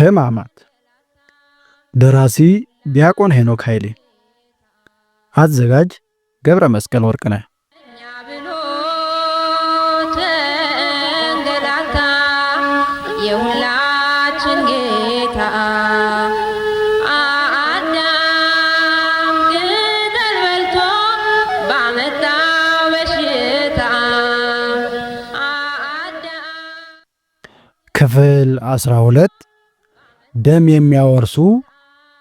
ሕማማት ደራሲ ዲያቆን ሄኖክ ኃይሌ አዘጋጅ ገብረ መስቀል ወርቅነህ የሁላችን ጌታ አዳም ቅጠል በልቶ ባመጣው በሽታ ክፍል 12 ደም የሚያወርሱ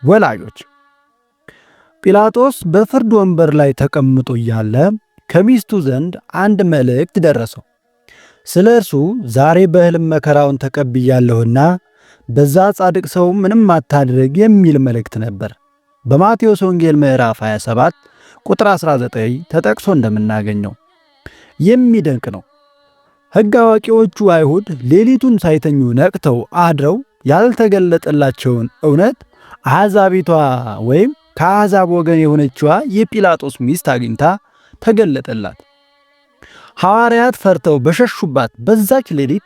ወላጆች። ጲላጦስ በፍርድ ወንበር ላይ ተቀምጦ እያለ ከሚስቱ ዘንድ አንድ መልእክት ደረሰው። ስለ እርሱ ዛሬ በሕልም መከራውን ተቀብያለሁና በዛ ጻድቅ ሰው ምንም አታድርግ የሚል መልእክት ነበር። በማቴዎስ ወንጌል ምዕራፍ 27 ቁጥር 19 ተጠቅሶ እንደምናገኘው የሚደንቅ ነው። ሕግ አዋቂዎቹ አይሁድ ሌሊቱን ሳይተኙ ነቅተው አድረው ያልተገለጠላቸውን እውነት አሕዛቢቷ ወይም ከአሕዛብ ወገን የሆነችዋ የጲላጦስ ሚስት አግኝታ ተገለጠላት። ሐዋርያት ፈርተው በሸሹባት በዛች ሌሊት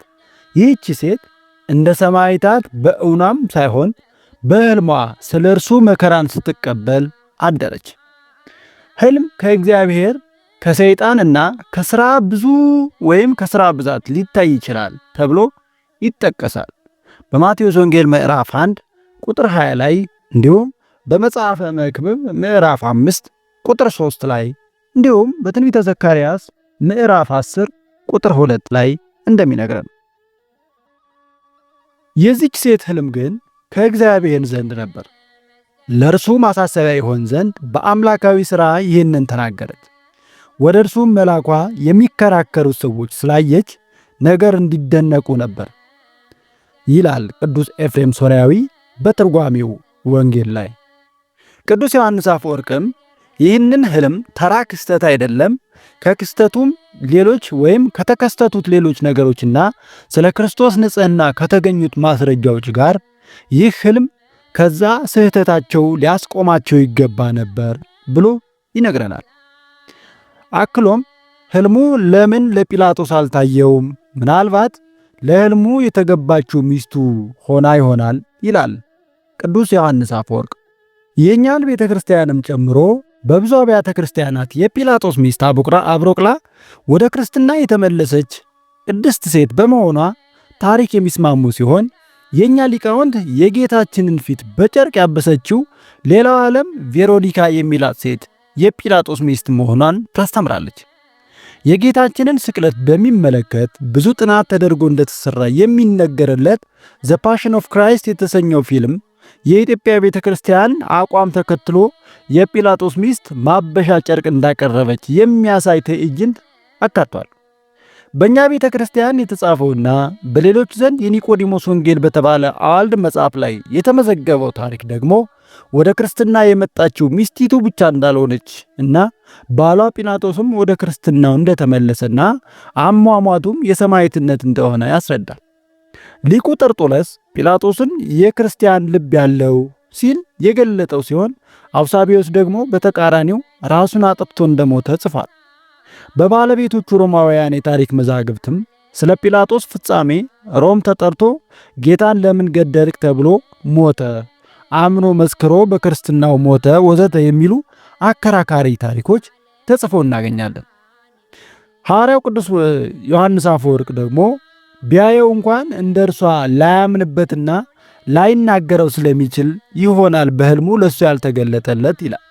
ይህች ሴት እንደ ሰማዕታት በእውኗም ሳይሆን በሕልሟ ስለ እርሱ መከራን ስትቀበል አደረች። ሕልም ከእግዚአብሔር ከሰይጣንና ከሥራ ብዙ ወይም ከሥራ ብዛት ሊታይ ይችላል ተብሎ ይጠቀሳል። በማቴዎስ ወንጌል ምዕራፍ 1 ቁጥር 20 ላይ እንዲሁም በመጽሐፈ መክብብ ምዕራፍ 5 ቁጥር 3 ላይ እንዲሁም በትንቢተ ዘካርያስ ምዕራፍ 10 ቁጥር 2 ላይ እንደሚነግረን የዚች ሴት ሕልም ግን ከእግዚአብሔር ዘንድ ነበር። ለእርሱ ማሳሰቢያ ይሆን ዘንድ በአምላካዊ ሥራ ይህንን ተናገረች። ወደ እርሱም መላኳ የሚከራከሩት ሰዎች ስላየች ነገር እንዲደነቁ ነበር ይላል ቅዱስ ኤፍሬም ሶርያዊ በትርጓሜው ወንጌል ላይ። ቅዱስ ዮሐንስ አፈወርቅም ይህንን ሕልም ተራ ክስተት አይደለም፣ ከክስተቱም ሌሎች ወይም ከተከስተቱት ሌሎች ነገሮችና ስለ ክርስቶስ ንጽሕና ከተገኙት ማስረጃዎች ጋር ይህ ሕልም ከዛ ስህተታቸው ሊያስቆማቸው ይገባ ነበር ብሎ ይነግረናል። አክሎም ሕልሙ ለምን ለጲላጦስ አልታየውም? ምናልባት ለሕልሙ የተገባችው ሚስቱ ሆና ይሆናል ይላል ቅዱስ ዮሐንስ አፈወርቅ። የእኛን ቤተ ክርስቲያንም ጨምሮ በብዙ አብያተ ክርስቲያናት የጲላጦስ ሚስት አብሮቅላ ወደ ክርስትና የተመለሰች ቅድስት ሴት በመሆኗ ታሪክ የሚስማሙ ሲሆን የእኛ ሊቃውንት የጌታችንን ፊት በጨርቅ ያበሰችው ሌላው ዓለም ቬሮኒካ የሚላት ሴት የጲላጦስ ሚስት መሆኗን ታስተምራለች። የጌታችንን ስቅለት በሚመለከት ብዙ ጥናት ተደርጎ እንደተሰራ የሚነገርለት ዘ ፓሽን ኦፍ ክራይስት የተሰኘው ፊልም የኢትዮጵያ ቤተ ክርስቲያን አቋም ተከትሎ የጲላጦስ ሚስት ማበሻ ጨርቅ እንዳቀረበች የሚያሳይ ትዕይንት አካቷል። በእኛ ቤተ ክርስቲያን የተጻፈውና በሌሎች ዘንድ የኒቆዲሞስ ወንጌል በተባለ አዋልድ መጽሐፍ ላይ የተመዘገበው ታሪክ ደግሞ ወደ ክርስትና የመጣችው ሚስቲቱ ብቻ እንዳልሆነች እና ባሏ ጲላጦስም ወደ ክርስትናው እንደተመለሰና አሟሟቱም የሰማዕትነት እንደሆነ ያስረዳል። ሊቁ ጠርጦለስ ጲላጦስን የክርስቲያን ልብ ያለው ሲል የገለጠው ሲሆን አውሳቢዮስ ደግሞ በተቃራኒው ራሱን አጥፍቶ እንደሞተ ጽፏል። በባለቤቶቹ ሮማውያን የታሪክ መዛግብትም ስለ ጲላጦስ ፍጻሜ ሮም ተጠርቶ ጌታን ለምን ገደልክ ተብሎ ሞተ፣ አምኖ መስክሮ በክርስትናው ሞተ ወዘተ የሚሉ አከራካሪ ታሪኮች ተጽፎ እናገኛለን። ሐዋርያው ቅዱስ ዮሐንስ አፈወርቅ ደግሞ ቢያየው እንኳን እንደ እርሷ ላያምንበትና ላይናገረው ስለሚችል ይሆናል በሕልሙ ለሱ ያልተገለጠለት ይላል።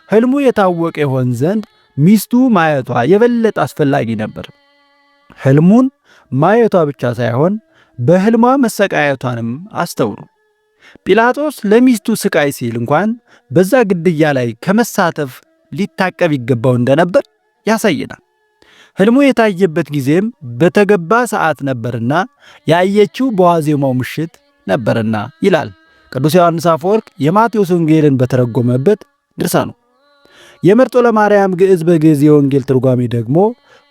ሕልሙ የታወቀ ይሆን ዘንድ ሚስቱ ማየቷ የበለጠ አስፈላጊ ነበር። ሕልሙን ማየቷ ብቻ ሳይሆን በሕልሟ መሰቃየቷንም አስተውሉ። ጲላጦስ ለሚስቱ ስቃይ ሲል እንኳን በዛ ግድያ ላይ ከመሳተፍ ሊታቀብ ይገባው እንደነበር ያሳየናል። ሕልሙ የታየበት ጊዜም በተገባ ሰዓት ነበርና ያየችው በዋዜማው ምሽት ነበርና ይላል ቅዱስ ዮሐንስ አፈወርቅ የማቴዎስ ወንጌልን በተረጎመበት ድርሳኑ። የመርጦ ለማርያም ግዕዝ በግዕዝ የወንጌል ትርጓሜ ደግሞ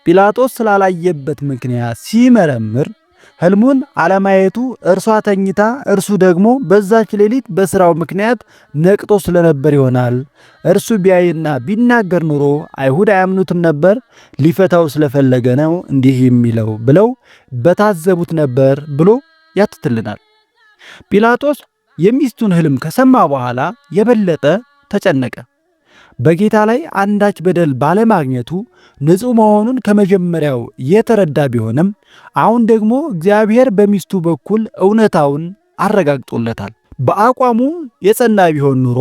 ጲላጦስ ስላላየበት ምክንያት ሲመረምር ሕልሙን አለማየቱ እርሷ ተኝታ እርሱ ደግሞ በዛች ሌሊት በሥራው ምክንያት ነቅቶ ስለነበር ይሆናል። እርሱ ቢያይና ቢናገር ኑሮ አይሁድ አያምኑትም ነበር፣ ሊፈታው ስለፈለገ ነው እንዲህ የሚለው ብለው በታዘቡት ነበር ብሎ ያትትልናል። ጲላጦስ የሚስቱን ሕልም ከሰማ በኋላ የበለጠ ተጨነቀ። በጌታ ላይ አንዳች በደል ባለማግኘቱ ንጹሕ መሆኑን ከመጀመሪያው የተረዳ ቢሆንም አሁን ደግሞ እግዚአብሔር በሚስቱ በኩል እውነታውን አረጋግጦለታል። በአቋሙ የጸና ቢሆን ኑሮ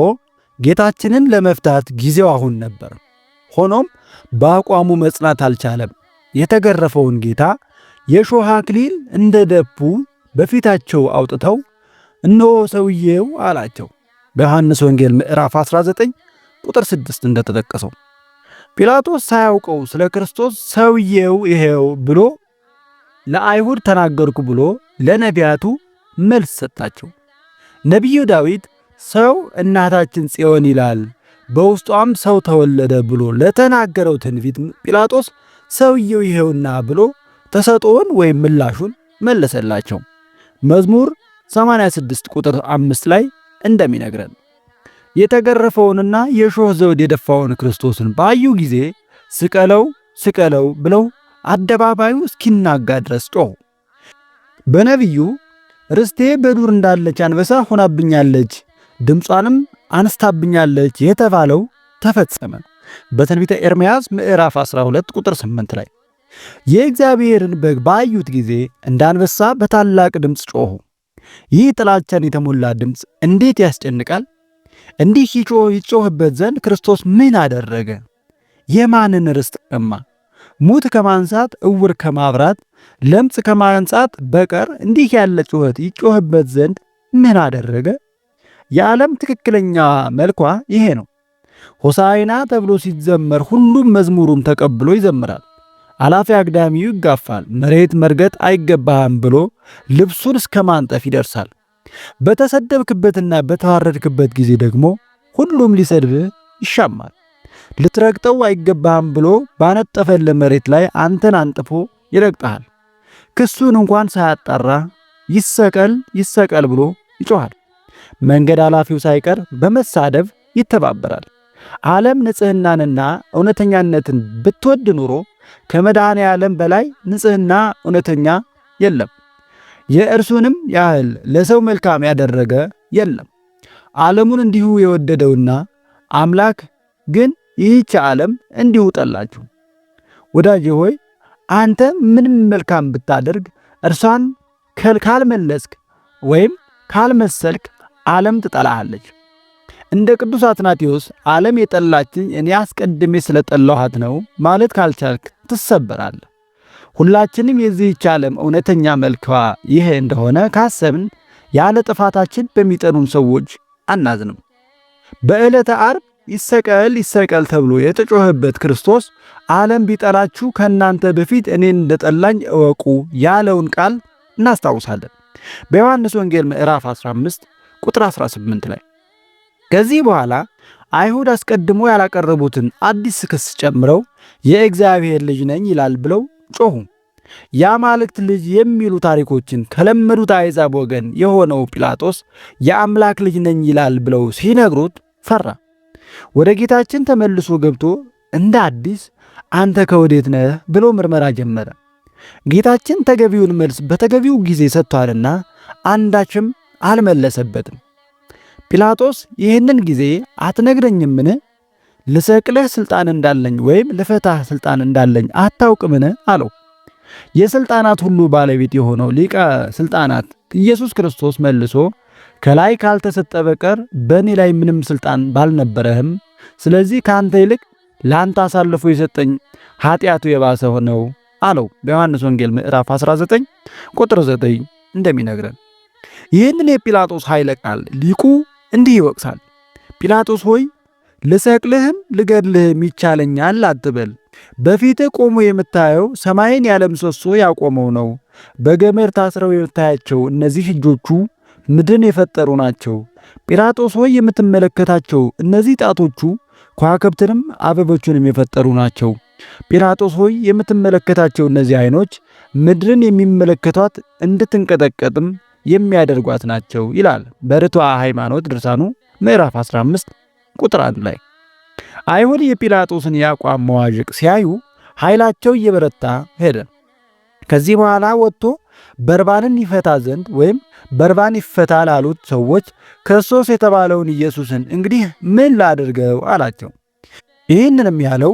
ጌታችንን ለመፍታት ጊዜው አሁን ነበር። ሆኖም በአቋሙ መጽናት አልቻለም። የተገረፈውን ጌታ የሾህ አክሊል እንደ ደፉ በፊታቸው አውጥተው እነሆ ሰውዬው አላቸው። በዮሐንስ ወንጌል ምዕራፍ 19 ቁጥር 6 እንደተጠቀሰው ጲላጦስ ሳያውቀው ስለ ክርስቶስ ሰውዬው ይሄው ብሎ ለአይሁድ ተናገርኩ ብሎ ለነቢያቱ መልስ ሰጣቸው። ነቢዩ ዳዊት ሰው እናታችን ጽዮን ይላል በውስጧም ሰው ተወለደ ብሎ ለተናገረው ትንቢት ጲላጦስ ሰውየው ይሄውና ብሎ ተሰጥኦውን ወይም ምላሹን መለሰላቸው። መዝሙር 86 ቁጥር 5 ላይ እንደሚነግረን የተገረፈውንና የሾህ ዘውድ የደፋውን ክርስቶስን ባዩ ጊዜ ስቀለው ስቀለው ብለው አደባባዩ እስኪናጋ ድረስ ጮኹ። በነቢዩ ርስቴ በዱር እንዳለች አንበሳ ሆናብኛለች፣ ድምጿንም አንስታብኛለች የተባለው ተፈጸመ። በትንቢተ ኤርምያስ ምዕራፍ 12 ቁጥር 8 ላይ የእግዚአብሔርን በግ ባዩት ጊዜ እንደ አንበሳ በታላቅ ድምፅ ጮኹ። ይህ ጥላቻን የተሞላ ድምፅ እንዴት ያስጨንቃል! እንዲህ ይጮህበት ዘንድ ክርስቶስ ምን አደረገ? የማንን ርስት ቀማ? ሙት ከማንሳት ዕውር ከማብራት ለምጽ ከማንጻት በቀር እንዲህ ያለ ጩኸት ይጮህበት ዘንድ ምን አደረገ? የዓለም ትክክለኛ መልኳ ይሄ ነው። ሆሳዕና ተብሎ ሲዘመር ሁሉም መዝሙሩን ተቀብሎ ይዘምራል። አላፊ አግዳሚው ይጋፋል። መሬት መርገጥ አይገባህም ብሎ ልብሱን እስከ ማንጠፍ ይደርሳል። በተሰደብክበትና በተዋረድክበት ጊዜ ደግሞ ሁሉም ሊሰድብህ ይሻማል። ልትረግጠው አይገባህም ብሎ ባነጠፈልህ መሬት ላይ አንተን አንጥፎ ይረግጠሃል። ክሱን እንኳን ሳያጣራ ይሰቀል ይሰቀል ብሎ ይጮሃል። መንገድ አላፊው ሳይቀር በመሳደብ ይተባበራል። ዓለም ንጽሕናንና እውነተኛነትን ብትወድ ኑሮ ከመድኃኔ ዓለም በላይ ንጽሕና እውነተኛ የለም። የእርሱንም ያህል ለሰው መልካም ያደረገ የለም። ዓለሙን እንዲሁ የወደደውና አምላክ ግን ይህች ዓለም እንዲሁ ጠላችሁ። ወዳጄ ሆይ አንተ ምንም መልካም ብታደርግ እርሷን ካልመለስክ ወይም ካልመሰልክ ዓለም ትጠላሃለች። እንደ ቅዱስ አትናቴዎስ ዓለም የጠላችኝ እኔ አስቀድሜ ስለጠላኋት ነው ማለት ካልቻልክ ትሰበራለህ። ሁላችንም የዚህች ዓለም እውነተኛ መልኳ ይሄ እንደሆነ ካሰብን ያለ ጥፋታችን በሚጠኑን ሰዎች አናዝንም። በዕለተ ዓርብ ይሰቀል ይሰቀል ተብሎ የተጮኸበት ክርስቶስ ዓለም ቢጠላችሁ ከእናንተ በፊት እኔን እንደጠላኝ እወቁ ያለውን ቃል እናስታውሳለን። በዮሐንስ ወንጌል ምዕራፍ 15 ቁጥር 18 ላይ ከዚህ በኋላ አይሁድ አስቀድሞ ያላቀረቡትን አዲስ ክስ ጨምረው የእግዚአብሔር ልጅ ነኝ ይላል ብለው ጮኹ። የአማልክት ልጅ የሚሉ ታሪኮችን ከለመዱት አሕዛብ ወገን የሆነው ጲላጦስ የአምላክ ልጅ ነኝ ይላል ብለው ሲነግሩት ፈራ። ወደ ጌታችን ተመልሶ ገብቶ እንደ አዲስ አንተ ከወዴት ነህ ብሎ ምርመራ ጀመረ። ጌታችን ተገቢውን መልስ በተገቢው ጊዜ ሰጥቷልና አንዳችም አልመለሰበትም። ጲላጦስ ይህንን ጊዜ አትነግረኝምን? ልሰቅልህ ሥልጣን እንዳለኝ ወይም ልፈታህ ሥልጣን እንዳለኝ አታውቅምን? አለው። የሥልጣናት ሁሉ ባለቤት የሆነው ሊቀ ሥልጣናት ኢየሱስ ክርስቶስ መልሶ ከላይ ካልተሰጠ በቀር በእኔ ላይ ምንም ሥልጣን ባልነበረህም፣ ስለዚህ ከአንተ ይልቅ ለአንተ አሳልፎ የሰጠኝ ኃጢአቱ የባሰ ነው አለው። በዮሐንስ ወንጌል ምዕራፍ 19 ቁጥር 9 እንደሚነግረን ይህንን የጲላጦስ ኃይለ ቃል ሊቁ እንዲህ ይወቅሳል። ጲላጦስ ሆይ ልሰቅልህም ልገድልህም ይቻለኛል አትበል። በፊትህ ቆሞ የምታየው ሰማይን ያለ ምሰሶ ያቆመው ነው። በገመድ ታስረው የምታያቸው እነዚህ እጆቹ ምድርን የፈጠሩ ናቸው። ጲላጦስ ሆይ የምትመለከታቸው እነዚህ ጣቶቹ ከዋክብትንም አበቦቹንም የፈጠሩ ናቸው። ጲላጦስ ሆይ የምትመለከታቸው እነዚህ ዓይኖች ምድርን የሚመለከቷት እንድትንቀጠቀጥም የሚያደርጓት ናቸው ይላል በርቱዐ ሃይማኖት ድርሳኑ ምዕራፍ 15 ቁጥር 1 ላይ። አይሁድ የጲላጦስን የአቋም መዋዠቅ ሲያዩ ኃይላቸው እየበረታ ሄደ። ከዚህ በኋላ ወጥቶ በርባንን ይፈታ ዘንድ ወይም በርባን ይፈታ ላሉት ሰዎች ክርስቶስ የተባለውን ኢየሱስን እንግዲህ ምን ላድርገው አላቸው። ይህንንም ያለው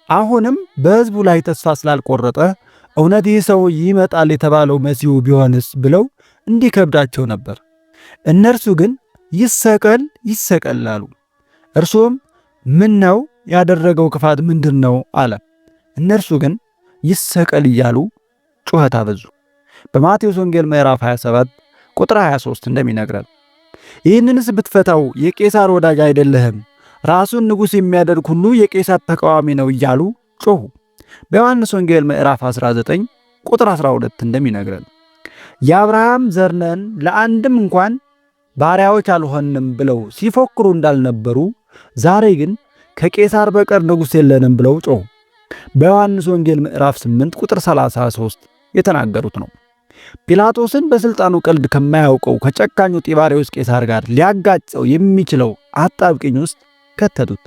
አሁንም በሕዝቡ ላይ ተስፋ ስላልቆረጠ እውነት ይህ ሰው ይመጣል የተባለው መሲሁ ቢሆንስ ብለው እንዲከብዳቸው ነበር። እነርሱ ግን ይሰቀል ይሰቀል አሉ። እርሱም ምን ነው ያደረገው ክፋት ምንድን ነው አለ። እነርሱ ግን ይሰቀል እያሉ ጩኸት አበዙ። በማቴዎስ ወንጌል ምዕራፍ 27 ቁጥር 23 እንደሚነግረን ይህንንስ ብትፈታው የቄሳር ወዳጅ አይደለህም፣ ራሱን ንጉሥ የሚያደርግ ሁሉ የቄሳር ተቃዋሚ ነው እያሉ ጮኹ። በዮሐንስ ወንጌል ምዕራፍ 19 ቁጥር 12 እንደሚነግረን የአብርሃም ዘር ነን ለአንድም እንኳን ባሪያዎች አልሆንም ብለው ሲፎክሩ እንዳልነበሩ ዛሬ ግን ከቄሳር በቀር ንጉሥ የለንም ብለው ጮኹ። በዮሐንስ ወንጌል ምዕራፍ 8 ቁጥር 33 የተናገሩት ነው። ጲላጦስን በሥልጣኑ ቀልድ ከማያውቀው ከጨካኙ ጢባሪዎስ ቄሳር ጋር ሊያጋጨው የሚችለው አጣብቅኝ ውስጥ ከተቱት።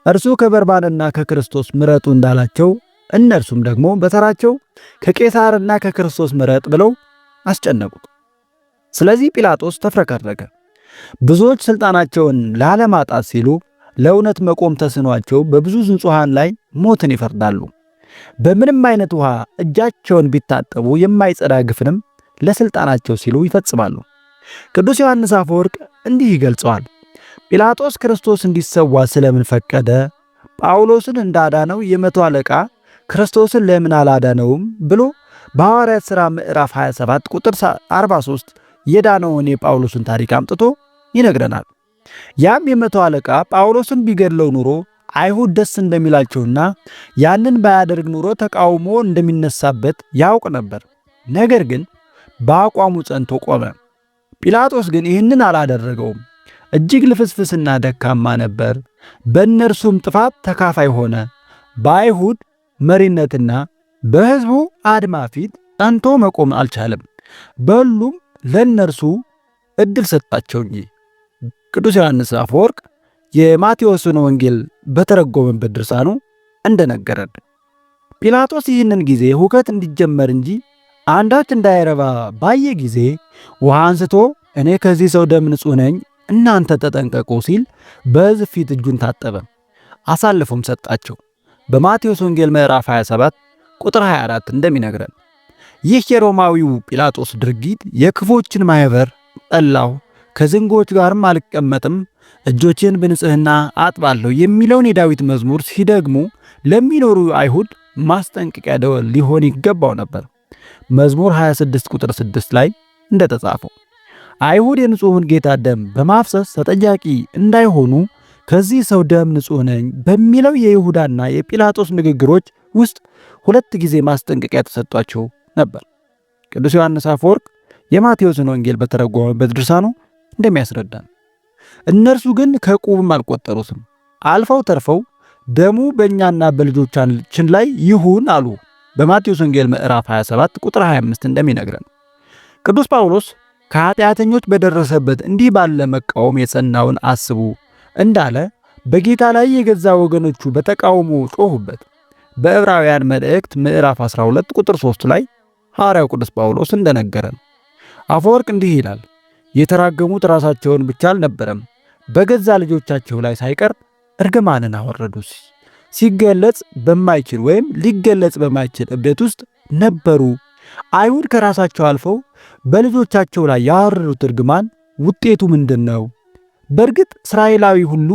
እርሱ ከበርባንና ከክርስቶስ ምረጡ እንዳላቸው እነርሱም ደግሞ በተራቸው ከቄሳርና ከክርስቶስ ምረጥ ብለው አስጨነቁት። ስለዚህ ጲላጦስ ተፍረከረከ። ብዙዎች ሥልጣናቸውን ላለማጣት ሲሉ ለእውነት መቆም ተስኗቸው በብዙ ንጹሐን ላይ ሞትን ይፈርዳሉ። በምንም አይነት ውሃ እጃቸውን ቢታጠቡ የማይጸዳ ግፍንም ለሥልጣናቸው ሲሉ ይፈጽማሉ። ቅዱስ ዮሐንስ አፈወርቅ እንዲህ ይገልጸዋል። ጲላጦስ ክርስቶስ እንዲሰዋ ስለምን ፈቀደ? ጳውሎስን እንዳዳነው የመቶ አለቃ ክርስቶስን ለምን አላዳነውም ብሎ በሐዋርያት ሥራ ምዕራፍ 27 ቁጥር 43 የዳነውን የጳውሎስን ታሪክ አምጥቶ ይነግረናል። ያም የመቶ አለቃ ጳውሎስን ቢገድለው ኑሮ አይሁድ ደስ እንደሚላቸውና ያንን ባያደርግ ኑሮ ተቃውሞ እንደሚነሳበት ያውቅ ነበር። ነገር ግን በአቋሙ ጸንቶ ቆመ። ጲላጦስ ግን ይህንን አላደረገውም። እጅግ ልፍስፍስና ደካማ ነበር። በእነርሱም ጥፋት ተካፋይ ሆነ። በአይሁድ መሪነትና በሕዝቡ አድማ ፊት ጸንቶ መቆም አልቻለም። በሁሉም ለእነርሱ ዕድል ሰጣቸው እንጂ። ቅዱስ ዮሐንስ አፈወርቅ የማቴዎስን ወንጌል በተረጎመበት ድርሳኑ እንደነገረን ጲላጦስ ይህንን ጊዜ ሁከት እንዲጀመር እንጂ አንዳች እንዳይረባ ባየ ጊዜ ውሃ አንስቶ እኔ ከዚህ ሰው ደም ንጹሕ ነኝ፣ እናንተ ተጠንቀቁ ሲል በሕዝብ ፊት እጁን ታጠበ፣ አሳልፎም ሰጣቸው። በማቴዎስ ወንጌል ምዕራፍ 27 ቁጥር 24 እንደሚነግረን ይህ የሮማዊው ጲላጦስ ድርጊት የክፎችን ማኅበር ጠላሁ፣ ከዝንጎች ጋርም አልቀመጥም፣ እጆቼን በንጽሕና አጥባለሁ የሚለውን የዳዊት መዝሙር ሲደግሙ ለሚኖሩ አይሁድ ማስጠንቀቂያ ደወል ሊሆን ይገባው ነበር። መዝሙር 26 ቁጥር 6 ላይ እንደተጻፈው አይሁድ የንጹሑን ጌታ ደም በማፍሰስ ተጠያቂ እንዳይሆኑ ከዚህ ሰው ደም ንጹሕ ነኝ በሚለው የይሁዳና የጲላጦስ ንግግሮች ውስጥ ሁለት ጊዜ ማስጠንቀቂያ ተሰጧቸው ነበር። ቅዱስ ዮሐንስ አፈወርቅ የማቴዎስን ወንጌል በተረጎመበት ድርሳኑ እንደሚያስረዳን እነርሱ ግን ከቁብም አልቆጠሩትም። አልፈው ተርፈው ደሙ በእኛና በልጆቻችን ላይ ይሁን አሉ። በማቴዎስ ወንጌል ምዕራፍ 27 ቁጥር 25 እንደሚነግረን ቅዱስ ጳውሎስ ከኃጢአተኞች በደረሰበት እንዲህ ባለ መቃወም የጸናውን አስቡ እንዳለ በጌታ ላይ የገዛ ወገኖቹ በተቃውሞ ጮኹበት። በዕብራውያን መልእክት ምዕራፍ 12 ቁጥር 3 ላይ ሐዋርያው ቅዱስ ጳውሎስ እንደነገረን አፈወርቅ እንዲህ ይላል፣ የተራገሙት ራሳቸውን ብቻ አልነበረም በገዛ ልጆቻቸው ላይ ሳይቀር እርግማንን አወረዱ። ሲገለጽ በማይችል ወይም ሊገለጽ በማይችል እብደት ውስጥ ነበሩ። አይሁድ ከራሳቸው አልፈው በልጆቻቸው ላይ ያወረዱት እርግማን ውጤቱ ምንድን ነው? በእርግጥ እስራኤላዊ ሁሉ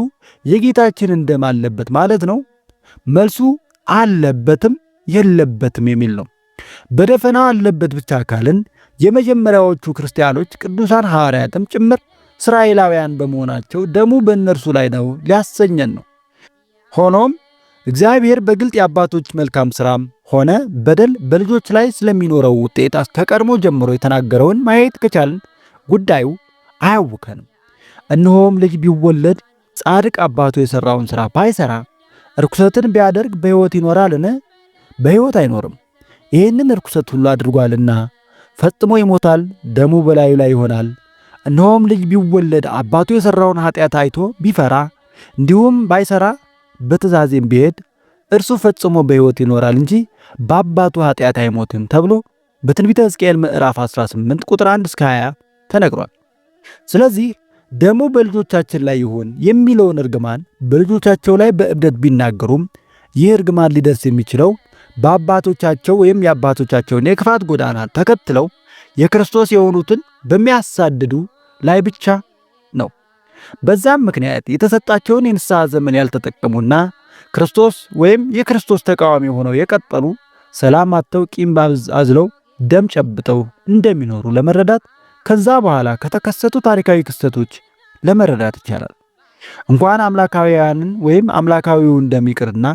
የጌታችንን ደም አለበት ማለት ነው? መልሱ አለበትም የለበትም የሚል ነው። በደፈናው አለበት ብቻ ካልን የመጀመሪያዎቹ ክርስቲያኖች ቅዱሳን ሐዋርያትም ጭምር እስራኤላውያን በመሆናቸው ደሙ በእነርሱ ላይ ነው ሊያሰኘን ነው። ሆኖም እግዚአብሔር በግልጥ የአባቶች መልካም ሥራም ሆነ በደል በልጆች ላይ ስለሚኖረው ውጤት ከቀድሞ ጀምሮ የተናገረውን ማየት ከቻልን ጉዳዩ አያውከንም። እነሆም ልጅ ቢወለድ ጻድቅ አባቱ የሠራውን ሥራ ባይሠራ ርኩሰትን ቢያደርግ በሕይወት ይኖራልን? በሕይወት አይኖርም። ይህንን ርኩሰት ሁሉ አድርጓልና ፈጽሞ ይሞታል፣ ደሙ በላዩ ላይ ይሆናል። እነሆም ልጅ ቢወለድ አባቱ የሠራውን ኃጢአት አይቶ ቢፈራ እንዲሁም ባይሠራ በትእዛዜም ቢሄድ እርሱ ፈጽሞ በሕይወት ይኖራል እንጂ በአባቱ ኃጢአት አይሞትም ተብሎ በትንቢተ ሕዝቅኤል ምዕራፍ 18 ቁጥር 1 እስከ 20 ተነግሯል። ስለዚህ ደሙ በልጆቻችን ላይ ይሁን የሚለውን እርግማን በልጆቻቸው ላይ በእብደት ቢናገሩም ይህ እርግማን ሊደርስ የሚችለው በአባቶቻቸው ወይም የአባቶቻቸውን የክፋት ጎዳና ተከትለው የክርስቶስ የሆኑትን በሚያሳድዱ ላይ ብቻ ነው። በዛም ምክንያት የተሰጣቸውን የንስሐ ዘመን ያልተጠቀሙና ክርስቶስ ወይም የክርስቶስ ተቃዋሚ ሆነው የቀጠሉ ሰላም አጥተው ቂም አዝለው ደም ጨብጠው እንደሚኖሩ ለመረዳት ከዛ በኋላ ከተከሰቱ ታሪካዊ ክስተቶች ለመረዳት ይቻላል። እንኳን አምላካዊያንን ወይም አምላካዊውን ደም ይቅርና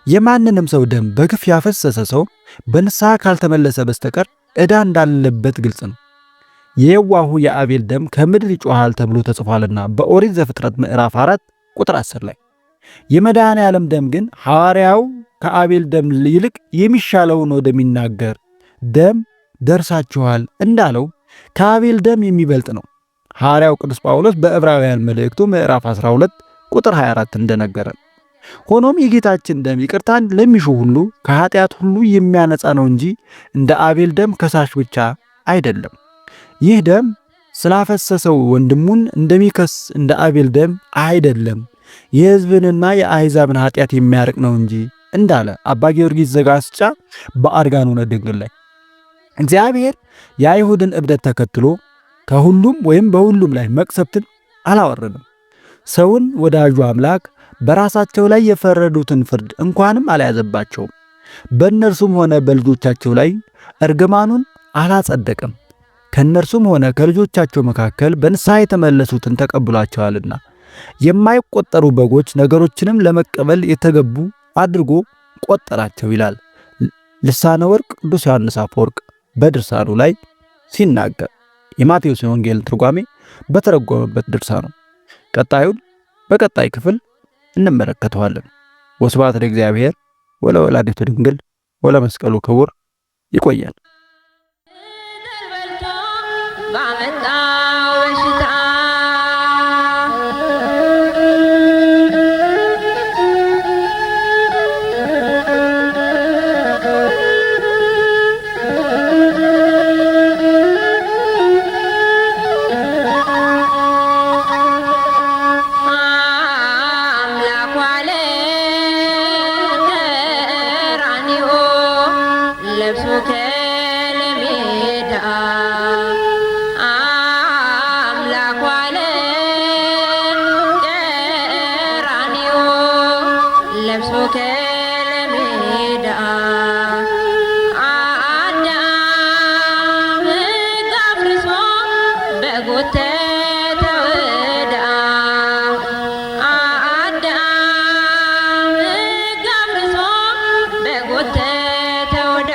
የማንንም ሰው ደም በግፍ ያፈሰሰ ሰው በንስሐ ካልተመለሰ በስተቀር ዕዳ እንዳለበት ግልጽ ነው። የየዋሁ የአቤል ደም ከምድር ይጮሃል ተብሎ ተጽፏልና በኦሪት ዘፍጥረት ምዕራፍ 4 ቁጥር 10 ላይ። የመድኃኔ ዓለም ደም ግን ሐዋርያው ከአቤል ደም ይልቅ የሚሻለውን ወደሚናገር ደም ደርሳችኋል እንዳለው ከአቤል ደም የሚበልጥ ነው። ሐዋርያው ቅዱስ ጳውሎስ በዕብራውያን መልእክቱ ምዕራፍ 12 ቁጥር 24 እንደነገረን። ሆኖም የጌታችን ደም ይቅርታን ለሚሹ ሁሉ ከኃጢአት ሁሉ የሚያነጻ ነው እንጂ እንደ አቤል ደም ከሳሽ ብቻ አይደለም። ይህ ደም ስላፈሰሰው ወንድሙን እንደሚከስ እንደ አቤል ደም አይደለም፣ የሕዝብንና የአሕዛብን ኃጢአት የሚያርቅ ነው እንጂ እንዳለ አባ ጊዮርጊስ ዘጋስጫ በአርጋኖነ ድንግል ላይ። እግዚአብሔር የአይሁድን እብደት ተከትሎ ከሁሉም ወይም በሁሉም ላይ መቅሰፍትን አላወረድም። ሰውን ወዳጁ አምላክ በራሳቸው ላይ የፈረዱትን ፍርድ እንኳንም አልያዘባቸውም። በእነርሱም ሆነ በልጆቻቸው ላይ እርግማኑን አላጸደቅም። ከእነርሱም ሆነ ከልጆቻቸው መካከል በንስሐ የተመለሱትን ተቀብሏቸዋልና የማይቆጠሩ በጎች ነገሮችንም ለመቀበል የተገቡ አድርጎ ቆጠራቸው ይላል ልሳነ ወርቅ ቅዱስ ዮሐንስ አፈወርቅ በድርሳኑ ላይ ሲናገር፣ የማቴዎስ ወንጌል ትርጓሜ በተረጎመበት ድርሳኑ። ቀጣዩን በቀጣይ ክፍል እንመለከተዋለን። ወስብሐት ለእግዚአብሔር ወለወላዲቱ ድንግል ወለመስቀሉ ክቡር። ይቆያል። ባመጣው በሽታ አምላክ ዋለ ቀራንዮ ለብሶ ከለሜዳ አምላክ ዋለ ቀራንዮ ለብሶ ከለሜዳ አዳም ሕግ አፍርሶ በጎተተው ዕዳ አዳም ሕግ አፍርሶ በጎተተው ዕዳ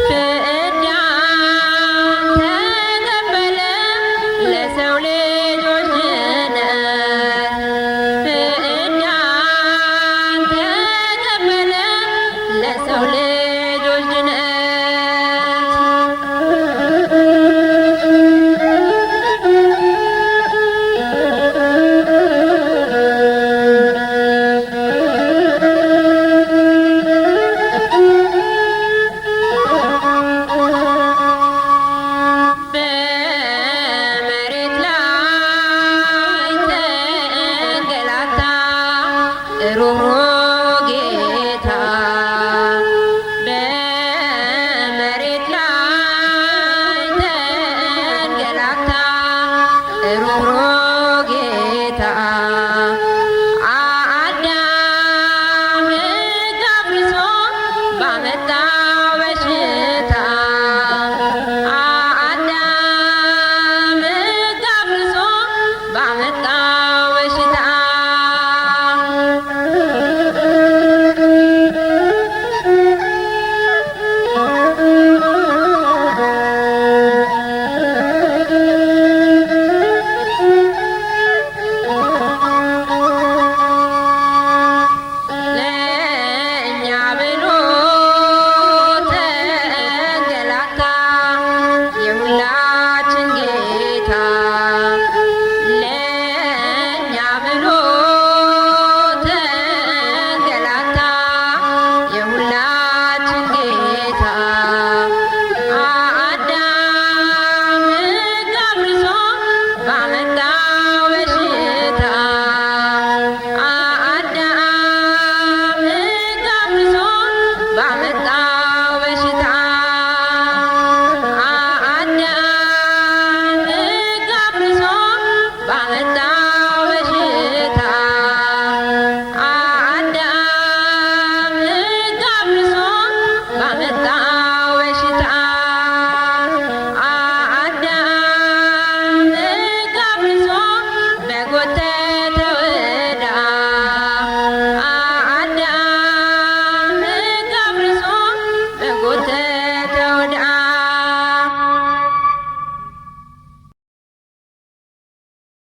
ፍዳን ተቀበለ ለሰው ልጆች ድነት ፍዳን ተቀበለ ለሰው ልጆች ድነት በመሬት ላይ ተንገላታ ሩህሩህ ጌታ በመሬት ላይ ተንገላታ ሩህሩህ ጌታ አዳም ሕግ አፍርሶ ባመጣው በሽታ